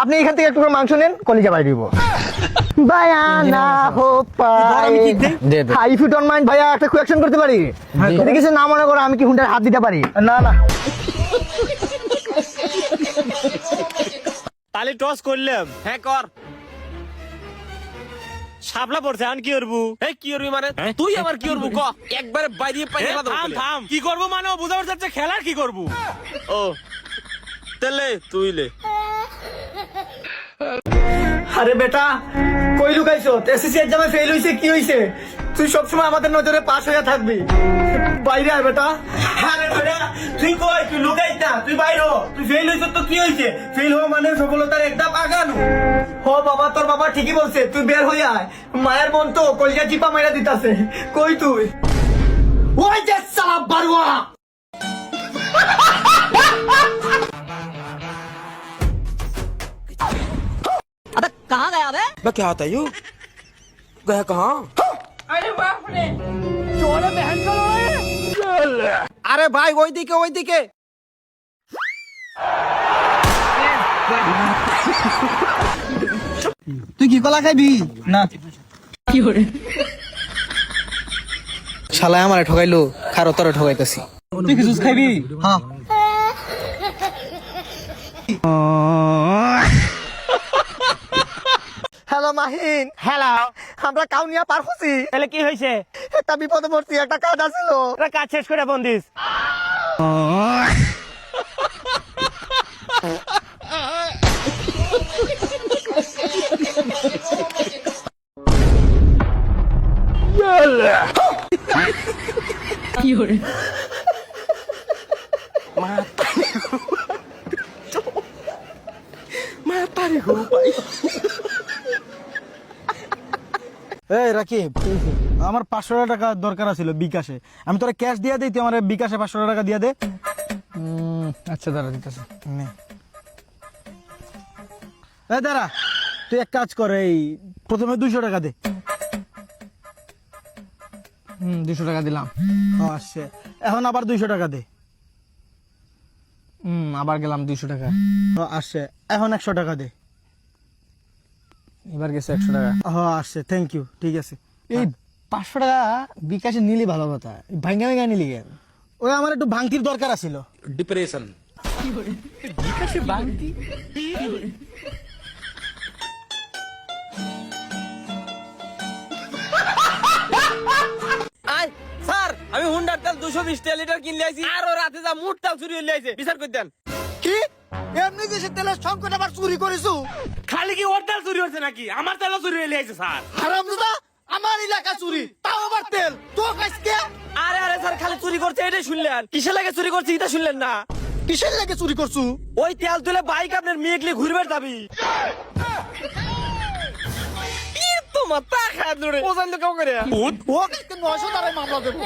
আপনি এখান থেকে একটু মাংস নেন, কলিজা বাড়ি দিব। ভাইয়া না হো পাই, ইফ ইউ ডোন্ট মাইন্ড ভাইয়া একটা কোয়েকশন করতে পারি? যদি কিছু না মনে করো, আমি কি হুন্ডার হাত দিতে পারি? না না, তাহলে টস করলাম। হ্যাঁ কর। শাপলা পড়ছে, আন কি করবো? এই কি করবি মানে? তুই আবার কি করবো ক? একবারে বাইরে পাইয়ে কথা থাম থাম, কি করবো মানে? বুঝা পারছে খেলার কি করবো? ও তেলে তুই লে। আরে বেটা কই লুকাইছো? এসএসসি এক্সামে ফেল হইছে, কি হইছে? তুই সবসময় আমাদের নজরে পাস হয়ে থাকবি। বাইরে আয় বেটা। আরে বেটা তুই কই? তুই লুকাইস না, তুই বাইরে হ। তুই ফেল হইছ তো কি হইছে? ফেল হওয়া মানে সফলতার একটা বাগান। ও বাবা, তোর বাবা ঠিকই বলছে, তুই বের হই আয়। মায়ের মন তো কলিজা চিপা মাইরা দিতাছে। কই তুই? ওই যে সালা বারুয়া। अबे कहाँ गया बे? मैं क्या होता यू गया कहाँ? আরে ভাই ওইদিকে ওইদিকে। তুই কি কলা খাইবি? না। শালা আমারে ঠকাইলো, খারো তোরে ঠকাইতাছি। তুই কি জুস খাইবি? হ্যাঁ। হ্যালো মাহিন। হ্যালো, আমরা কাউনিয়া পার হচ্ছি। তাহলে কি হয়েছে? একটা বিপদে পড়ছি, একটা কাজ আছিল। এটা কাজ শেষ করে বন্দিস। এই রাকিব, আমার 500 টাকা দরকার ছিল বিকাশে। আমি তোরা ক্যাশ দিয়ে দিই, তুই আমার বিকাশে 500 টাকা দিয়ে দে। আচ্ছা দাঁড়া দিতেছে। এই দাঁড়া, তুই এক কাজ কর, এই প্রথমে 200 টাকা দে। 200 টাকা দিলাম। আসছে, এখন আবার 200 টাকা দে। আবার গেলাম 200 টাকা। আসছে, এখন 100 টাকা দে। এবার গেছে 100 টাকা। আসছে, থ্যাংক ইউ, ঠিক আছে। এই 500 টাকা বিকাশে নিলি ভালো কথা, ভাঙ্গা ভাঙ্গা নিলি কেন? ওই আমার একটু ভাঙতির দরকার আছিল। ডিপ্রেশন। আয় স্যার, আমি হুন্ডার তেল 220 লিটার কিনলে আইছি, আর ও রাতে যা মুট তেল চুরি হইলে আইছে, বিচার করে দেন। কি এমনি দেশে তেলের সংকট আবার চুরি করেছো? খালি কি ওর তেল চুরি হচ্ছে নাকি? আমার তেলও চুরি হয়ে গেছে স্যার। হারামজাদা, আমার এলাকা চুরি, তাও আবার তেল। তো কাজকে আরে আরে স্যার, খালি চুরি করছে এটাই শুনলেন? কিসের লাগে চুরি করছে এটা শুনলেন না? কিসের লাগে চুরি করছো? ওই তেল তুলে বাইক আপনার মেয়েকলি ঘুরবে যাবি। তোমার তা খায় দূরে পছন্দ কেউ করে। ও কাজকে 900 টাকায় মামলা দেবো।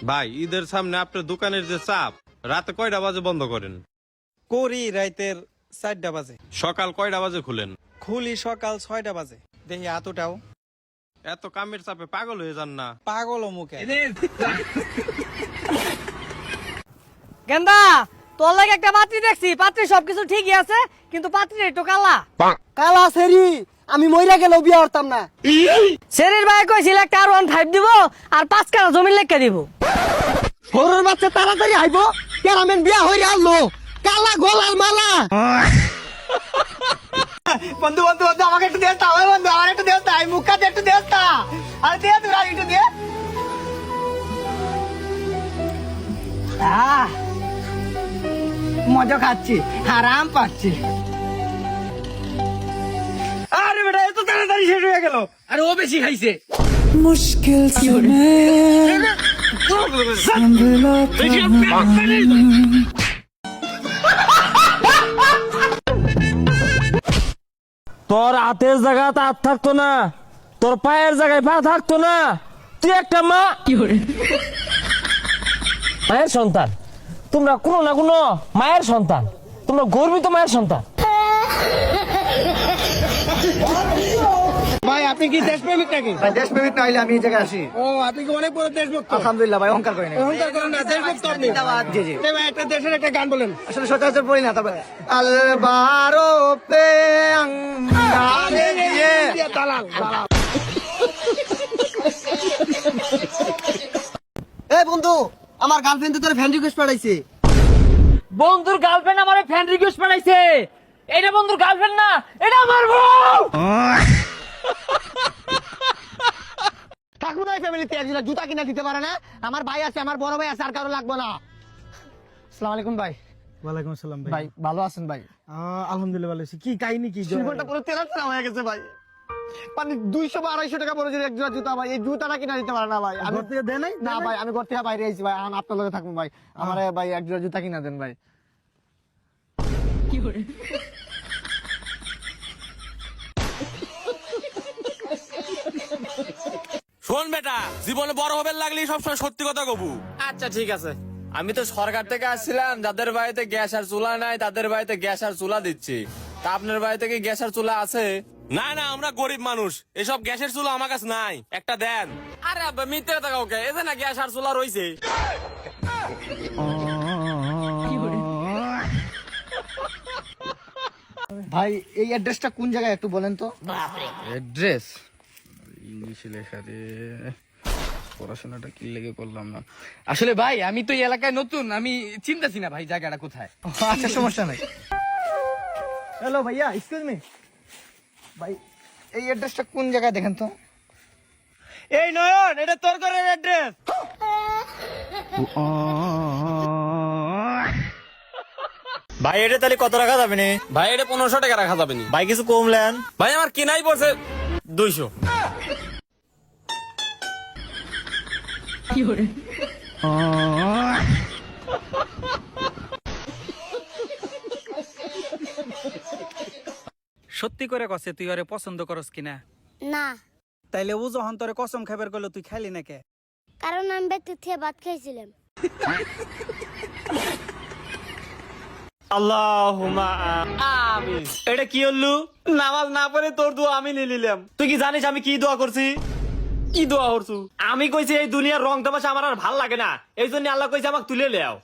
ভাই, ঈদের সামনে আপনার দোকানের যে চাপ, রাতে কয়টা বাজে বন্ধ করেন? করি রাইতের 4টা বাজে, সকাল কয়টা বাজে খুলেন? খুলি সকাল 6টা বাজে। দেখি এতটাও এত কামের চাপে পাগল হয়ে যান না? পাগল মুখে। গেন্দা তোর লাগে একটা পাত্রী দেখছি, পাত্রী সবকিছু ঠিকই আছে, কিন্তু পাত্রী একটু কালা। কালা সেরি, আমি মইরা গেলেও বিয়া করতাম না। শরীর ভাই কইছিল একটা R15 দিব আর 5 কানা জমি লেখা দিব। সরুর বাচ্চা তাড়াতাড়ি আইবো, ক্যারামেন বিয়া হইরা আনলো, কালা গলার মালা। বন্ধু বন্ধু বন্ধু, আমাকে একটু দেস্তা, ওই বন্ধু আমার একটু দেস্তা, এই মুখটা একটু দেস্তা। আরে দে তুই একটু দে। মজা খাচ্ছি, আরাম পাচ্ছি। আরে বেটা, এত তাড়াতাড়ি শেষ হয়ে গেল। আরে ও বেশি খাইছে। তোর হাতের জায়গা হাত থাকতো না, তোর পায়ের জায়গায় পা থাকতো না। তুই একটা মা, মায়ের সন্তান। তোমরা কোনো না কোনো মায়ের সন্তান, তোমরা গর্বিত মায়ের সন্তান। ভাই আপনি কি দেশপ্রেমিক নাকি? ভাই দেশপ্রেমিক না হইলে আমি এই জায়গায় আসি। ও আপনি কি অনেক বড় দেশভক্ত? আলহামদুলিল্লাহ ভাই, অহংকার করি না। অহংকার করেন না, দেশভক্ত আপনি। জি জি। এই ভাই একটা দেশের একটা গান বলেন। আসলে সচরাচর পড়ি না, তবে আলবারো পে আঙ্গারে দিয়ে দালাল দালাল। এই বন্ধু, আমার গার্লফ্রেন্ড তোর ফ্রেন্ড রিকোয়েস্ট পাঠাইছে। বন্ধুর গার্লফ্রেন্ড আমার ফ্রেন্ড রিকোয়েস্ট পাঠাইছে। এটা বন্ধুর গার্লফ্রেন্ড না, এটা আমার বউ। ঠাকুর ফ্যামিলিতে একজন জুতা কিনা দিতে পারে না। আমার ভাই আছে, আমার বড় ভাই আছে, আর কারো লাগবে না। আসসালামু আলাইকুম ভাই। ওয়ালাইকুম আসসালাম ভাই। ভাই ভালো আছেন ভাই? আলহামদুলিল্লাহ ভালো আছি। কি কাহিনী কি? জীবনটা পুরো তেরা তেরা হয়ে গেছে ভাই। মানে 200 বা 250 টাকা পড়ে এক জোড়া জুতা ভাই, এই জুতাটা কিনা দিতে পারে না ভাই। আমি ঘর থেকে দেয় নাই? না ভাই, আমি ঘর থেকে বাইরে আইছি ভাই, এখন আপনার লগে থাকবো ভাই। আমার ভাই এক জোড়া জুতা কিনা দেন ভাই। শোন বেটা, জীবনে বড় হবে লাগলে সবসময় সত্যি কথা কবু। আচ্ছা ঠিক আছে, আমি তো সরকার থেকে আসছিলাম, যাদের বাড়িতে গ্যাস আর চুলা নাই তাদের বাড়িতে গ্যাস আর চুলা দিচ্ছি। তা আপনার বাড়িতে কি গ্যাস আর চুলা আছে? না না, আমরা গরিব মানুষ, এসব গ্যাসের চুলা আমার কাছে নাই, একটা দেন। আরে আব্বা মিথ্যে কথা কাউকে, এতে না গ্যাস আর চুলা রয়েছে। ভাই এই অ্যাড্রেসটা কোন জায়গায় একটু বলেন তো? অ্যাড্রেস ইংলিশে লেখা রে, পড়াশোনাটা কি লেগে করলাম না। আসলে ভাই আমি তো এই এলাকায় নতুন, আমি চিন্তাছি না ভাই জায়গাটা কোথায়। আচ্ছা সমস্যা নাই। হ্যালো ভাইয়া, এক্সকিউজ মি ভাই, এই অ্যাড্রেসটা কোন জায়গায় দেখেন তো? এই নয়ন, এটা তোর ঘরের অ্যাড্রেস। ভাই এটা তাহলে কত রাখা যাবে না? ভাই এটা 1500 টাকা রাখা যাবে না। ভাই কিছু কমলেন? ভাই আমার কিনাই পড়ছে 200। সত্যি করে কছে তুই ওরে পছন্দ করস কিনা? না, তাইলে ও যখন তোরে কসম খাবার করলো তুই খাইলি না কে? কারণ আমি ব্যক্তি থেকে ভাত খাইছিলাম। আল্লাহুম্মা আমিন। এটা কি হলো? নামাজ না পড়ে তোর দোয়া আমি নিয়ে নিলাম। তুই কি জানিস আমি কি দোয়া করছি? কি দোয়া করছু? আমি কইছি এই দুনিয়ার রং তামাশা আমার আর ভাল লাগে না, এই জন্য আল্লাহ কইছে আমাকে তুলে লেও।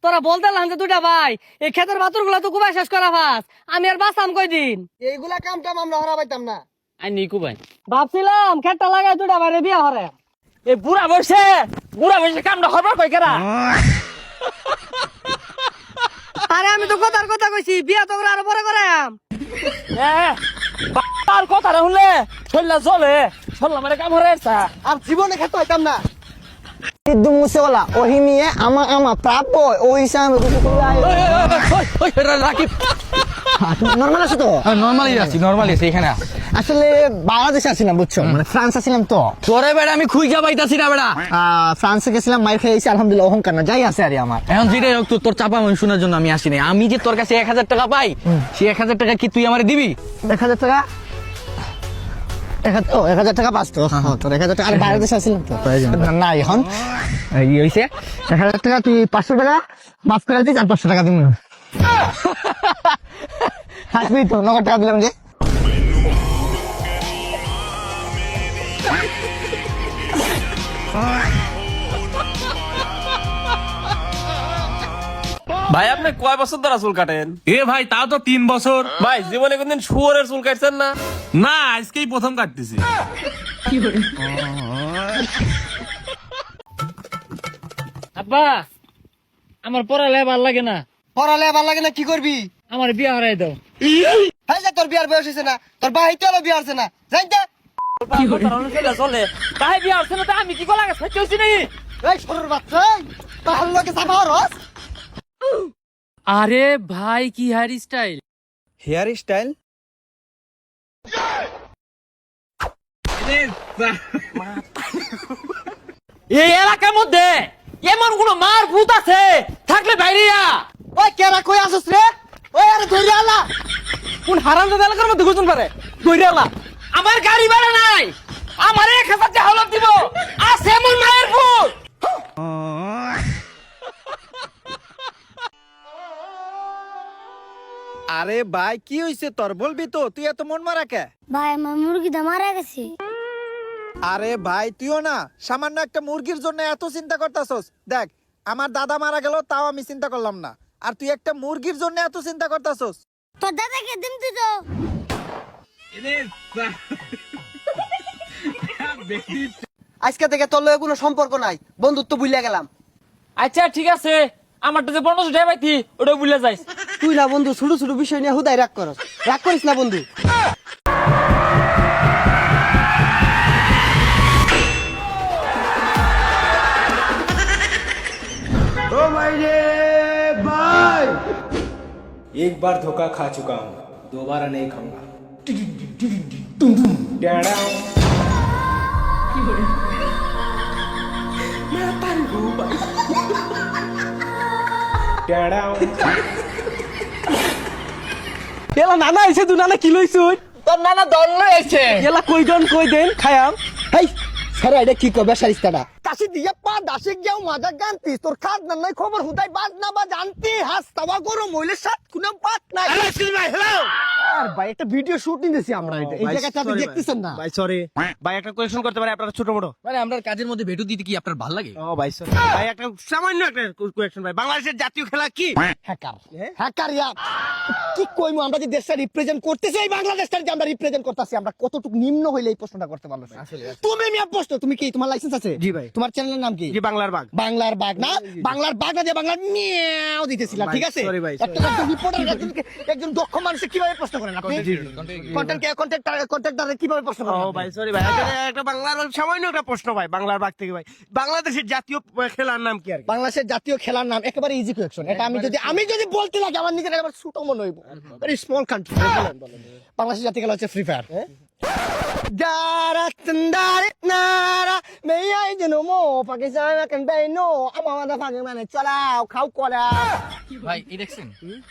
তোরা বলতে যে দুটা ভাই এই ক্ষেতের বাতুর গুলা তো কুবাই শেষ করা ভাস, আমি আর বাঁচাম কয়দিন? এইগুলা কাম টাম আমরা হরা পাইতাম না। আই নিকু ভাই, ভাবছিলাম ক্ষেতটা লাগাই দুটা বাইরে বিয়া হরে। এই বুড়া বসে কামটা হরবার কই কেরা? আরে আমি তো কথার কথা কইছি, বিয়া তো করে আরো পরে করাম। তার কথা শুনলে শরীরটা জ্বলে, শরীর মানে কাম হরে আসা। আর জীবনে খেতে হইতাম না। ইদ্দু মুসেওয়ালা ওহি নিয়ে আমা প্রাপ্য ওই হিসাবে রাকিব নরমাল আছে তো? নর্মালি আছি, নর্মালি আছি এখানে। আসলে বাংলাদেশে আসছিলাম বুঝছো, মানে ফ্রান্স আসছিলাম তো। তোরে বেড়া আমি খুঁজা পাইতাছি না বেড়া। ফ্রান্সে গেছিলাম, মাইর খেয়েছি, আলহামদুলিল্লাহ, অহংকার না, যাই আছে আরে আমার। এখন যেটাই হোক তোর চাপা আমি শোনার জন্য আমি আসি নাই। আমি যে তোর কাছে 1000 টাকা পাই, সেই 1000 টাকা কি তুই আমারে দিবি? 1000 টাকা? 1000 টাকা পাস তো? তোর 1000 টাকা, আর বাংলাদেশে আসছিলাম তো না। এখন কি হইছে? 1000 টাকা তুই 500 টাকা মাফ করে দিস, আর 500 টাকা দিবি। হাসবি তো, নগদ টাকা দিলাম যে। ভাই আপনি কয় বছর ধরে চুল কাটেন? এ ভাই তাও তো 3 বছর। ভাই জীবনে কোনদিন শুয়োরের চুল কাটছেন না? না, আজকেই প্রথম কাটতেছি। আব্বা, আমার পড়ালেখা ভাল লাগে না, পড়ালে ভালো লাগে না, কি করবি? আমার বিয়া হরাই দাও। হ্যাঁ, তোর বিয়ার বয়স হয়েছে না, তোর ভাই তো বিয়া হচ্ছে না, জানতে? চলে তাই বিয়া হচ্ছে না, আমি কি কলা গাছ হচ্ছি নাকি? এই সরুর বাচ্চা, তাহলে লোকে চাপা রস। আরে ভাই কি হেয়ার স্টাইল! Hair style? এই এলাকার মধ্যে এমন কোন মার ভূত আছে থাকলে বাইরিয়া। ওই কেরা কই আসছ রে? ওই আরে ধরে আলা, কোন হারামজাদা এলাকার মধ্যে ঘুরতুন পারে? দইরালা আমার গাড়ি ভাড়া নাই, আমার 1000 টাকা হলক দিব, আছে এমন মায়ের ভূত। আরে ভাই কি হইছে তোর বলবি তো, তুই এত মন মারা কে? ভাই আমার মুরগিটা মারা গেছে। আরে ভাই তুইও না সামান্য একটা মুরগির জন্য এত চিন্তা করতাছস। দেখ আমার দাদা মারা গেল তাও আমি চিন্তা করলাম না, আর তুই একটা মুরগির জন্য এত চিন্তা করতাছস। তোর দাদাকে দিন তুই তো। আজকে থেকে তোর লগে কোনো সম্পর্ক নাই, বন্ধুত্ব ভুলে গেলাম। আচ্ছা ঠিক আছে, আমারটা যে 1500 টাকা পাইতি ওটা ভুলে যাইস। তুই না বন্ধু ছোট ছোট বিষয় নিয়ে হুদাই রাগ করস, রাগ করিস না বন্ধু। ও ভাই রে ভাই, एक बार धोखा खा चुका हूँ, दोबारा नहीं खाऊंगा। এলা নানা আইছে, তুই নানা কি লইছ? তোর নানা দণ্ড হয়েছে। এলা কই জন কই দেন খায়াম। হেই সারা এটা কি কবে সারিস্তাটা? কাশি দিয়া পা দাসে গিয়াও মাজা গান্তি, তোর খাদ না নাই খবর হুদাই বাজ না বা জানতি, হাস তাওয়া করো মইলে সাত কোনো পাত নাই। আর ভাই একটা ভিডিও শুট নিতেছি আমরা, এটা এই জায়গাটা আপনি দেখতেছেন না? ভাই সরি ভাই, একটা কোয়েশ্চন করতে পারি আপনারা ছোট বড়? মানে আমরা কাজের মধ্যে ভেটু দিতে কি আপনার ভালো লাগে? ও ভাই সরি ভাই, একটা সামান্য একটা কোয়েশ্চন ভাই, বাংলাদেশের জাতীয় খেলা কি? হ্যাকার হ্যাকার ইয়া কি কইমু, আমরা যে দেশটা রিপ্রেজেন্ট করতেছি, এই বাংলাদেশটা যে আমরা রিপ্রেজেন্ট করতেছি, আমরা কতটুকু নিম্ন হইলে এই প্রশ্নটা করতে পারলো? তুমি মিয়া প্রশ্ন, তুমি কি তোমার লাইসেন্স আছে? জি ভাই। তোমার চ্যানেলের নাম কি? জি বাংলার বাঘ। বাংলার বাঘ না, বাংলার বাঘ না যে বাংলার মিয়াও দিতেছিলাম, ঠিক আছে? sorry ভাই, একটা রিপোর্টার, একজন দক্ষ মানুষকে কিভাবে প্রশ্ন করেন আপনি? কন্টেন্টারে কিভাবে প্রশ্ন করেন? ও ভাই সরি ভাই, একটা বাংলার সামান্য একটা প্রশ্ন ভাই, বাংলার বাঘ থেকে ভাই, বাংলাদেশের জাতীয় খেলার নাম কি? আর কি বাংলাদেশের জাতীয় খেলার নাম একেবারে ইজি কোয়েশ্চন, এটা আমি যদি বলতে লাগে আমার নিজের একেবারে ছোট মনে হইব। Very small country. বাংলাদেশের জাতীয় খেলা হচ্ছে ফ্রি ফায়ার। ভাই এই দেখছেন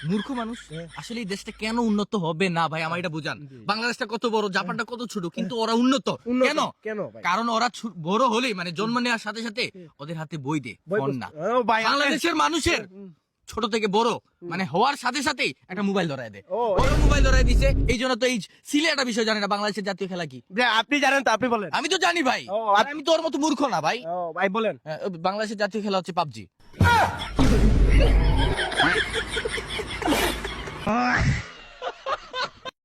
মূর্খ মানুষ, আসলে এই দেশটা কেন উন্নত হবে না ভাই, আমার এটা বুঝান। বাংলাদেশটা কত বড়, জাপানটা কত ছোট, কিন্তু ওরা উন্নত কেন? কেন ভাই? কারণ ওরা বড় হলেই মানে জন্ম নেওয়ার সাথে সাথে ওদের হাতে বই দে, ফোন না। ও ভাই, বাংলাদেশের মানুষের ছোট থেকে বড় মানে হওয়ার সাথে সাথেই একটা মোবাইল ধরায় দেয়, ওরা মোবাইল ধরায় দিছে। এই জন্য তো এই সিলে একটা বিষয় জানে না বাংলাদেশের জাতীয় খেলা কি। আপনি জানেন তো, আপনি বলেন। আমি তো জানি ভাই, আর আমি তোর মতো মূর্খ না ভাই। ও ভাই বলেন। বাংলাদেশের জাতীয় খেলা হচ্ছে পাবজি।